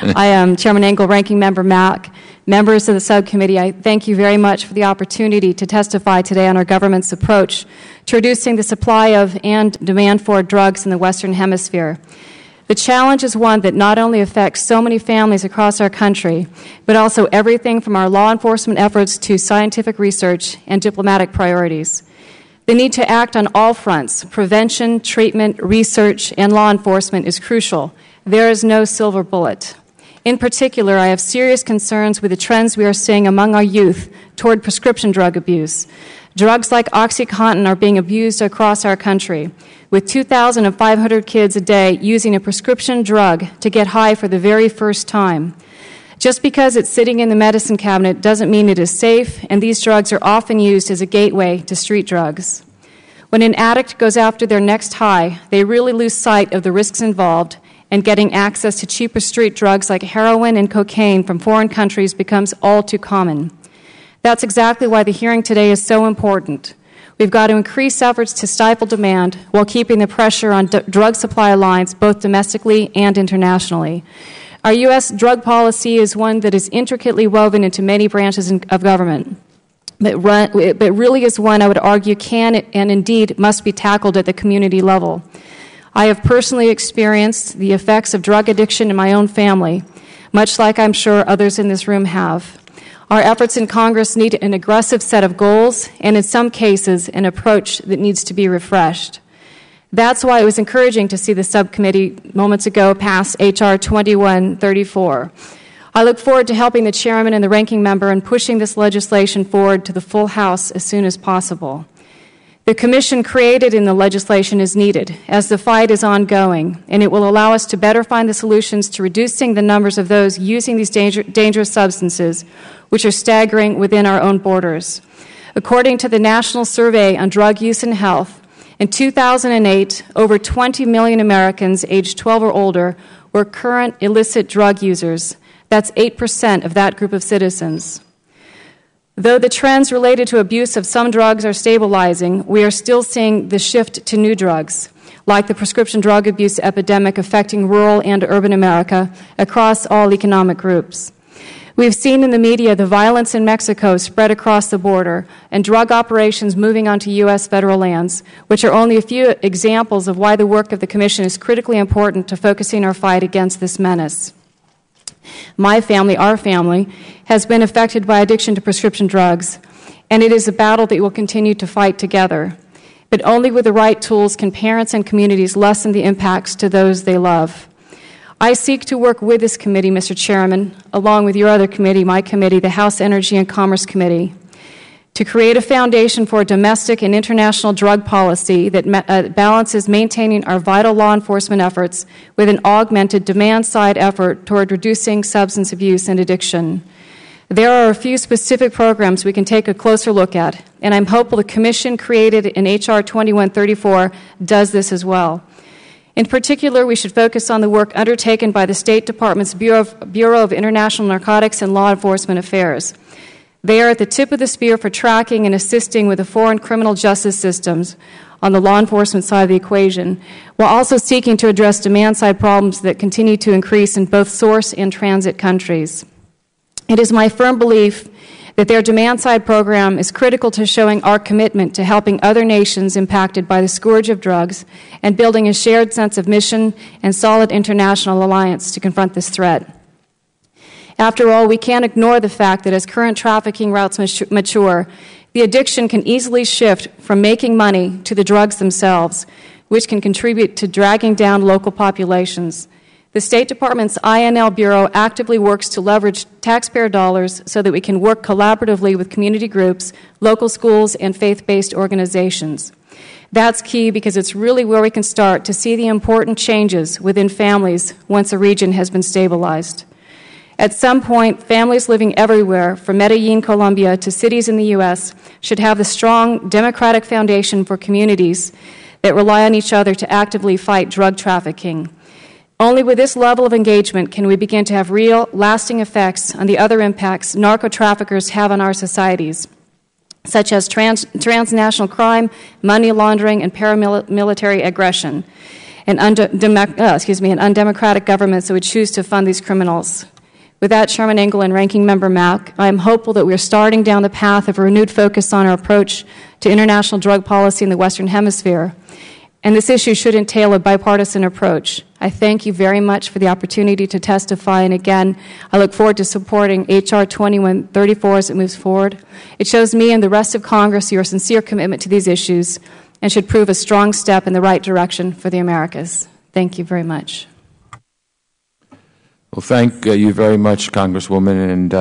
I am Chairman Engel, Ranking Member Mack. Members of the subcommittee, I thank you very much for the opportunity to testify today on our government's approach to reducing the supply of and demand for drugs in the Western Hemisphere. The challenge is one that not only affects so many families across our country, but also everything from our law enforcement efforts to scientific research and diplomatic priorities. The need to act on all fronts, prevention, treatment, research, and law enforcement, is crucial. There is no silver bullet. In particular, I have serious concerns with the trends we are seeing among our youth toward prescription drug abuse. Drugs like OxyContin are being abused across our country, with 2,500 kids a day using a prescription drug to get high for the very first time. Just because it's sitting in the medicine cabinet doesn't mean it is safe, and these drugs are often used as a gateway to street drugs. When an addict goes after their next high, they really lose sight of the risks involved, and getting access to cheaper street drugs like heroin and cocaine from foreign countries becomes all too common. That's exactly why the hearing today is so important. We've got to increase efforts to stifle demand while keeping the pressure on drug supply lines both domestically and internationally. Our U.S. drug policy is one that is intricately woven into many branches of government, but really is one I would argue can and indeed must be tackled at the community level. I have personally experienced the effects of drug addiction in my own family, much like I'm sure others in this room have. Our efforts in Congress need an aggressive set of goals and, in some cases, an approach that needs to be refreshed. That's why it was encouraging to see the subcommittee moments ago pass H.R. 2134. I look forward to helping the chairman and the ranking member in pushing this legislation forward to the full House as soon as possible. The commission created in the legislation is needed, as the fight is ongoing, and it will allow us to better find the solutions to reducing the numbers of those using these dangerous substances, which are staggering within our own borders. According to the National Survey on Drug Use and Health, in 2008, over 20 million Americans aged 12 or older were current illicit drug users. That's 8% of that group of citizens. Though the trends related to abuse of some drugs are stabilizing, we are still seeing the shift to new drugs, like the prescription drug abuse epidemic affecting rural and urban America across all economic groups. We've seen in the media the violence in Mexico spread across the border and drug operations moving onto U.S. federal lands, which are only a few examples of why the work of the Commission is critically important to focusing our fight against this menace. My family, our family, has been affected by addiction to prescription drugs, and it is a battle that we will continue to fight together. But only with the right tools can parents and communities lessen the impacts to those they love. I seek to work with this committee, Mr. Chairman, along with your other committee, my committee, the House Energy and Commerce Committee, to create a foundation for a domestic and international drug policy that balances maintaining our vital law enforcement efforts with an augmented demand-side effort toward reducing substance abuse and addiction. There are a few specific programs we can take a closer look at, and I'm hopeful the Commission created in H.R. 2134 does this as well. In particular, we should focus on the work undertaken by the State Department's Bureau of International Narcotics and Law Enforcement Affairs. They are at the tip of the spear for tracking and assisting with the foreign criminal justice systems on the law enforcement side of the equation, while also seeking to address demand-side problems that continue to increase in both source and transit countries. It is my firm belief that their demand-side program is critical to showing our commitment to helping other nations impacted by the scourge of drugs and building a shared sense of mission and solid international alliance to confront this threat. After all, we can't ignore the fact that as current trafficking routes mature, the addiction can easily shift from making money to the drugs themselves, which can contribute to dragging down local populations. The State Department's INL Bureau actively works to leverage taxpayer dollars so that we can work collaboratively with community groups, local schools, and faith-based organizations. That's key because it's really where we can start to see the important changes within families once a region has been stabilized. At some point, families living everywhere, from Medellin, Colombia, to cities in the U.S., should have the strong democratic foundation for communities that rely on each other to actively fight drug trafficking. Only with this level of engagement can we begin to have real, lasting effects on the other impacts narco-traffickers have on our societies, such as transnational crime, money laundering, and paramilitary aggression. and undemocratic governments that would choose to fund these criminals. With that, Chairman Engel and Ranking Member Mack, I am hopeful that we are starting down the path of a renewed focus on our approach to international drug policy in the Western Hemisphere, and this issue should entail a bipartisan approach. I thank you very much for the opportunity to testify, and again, I look forward to supporting H.R. 2134 as it moves forward. It shows me and the rest of Congress your sincere commitment to these issues and should prove a strong step in the right direction for the Americas. Thank you very much. Well, thank you very much, Congresswoman, and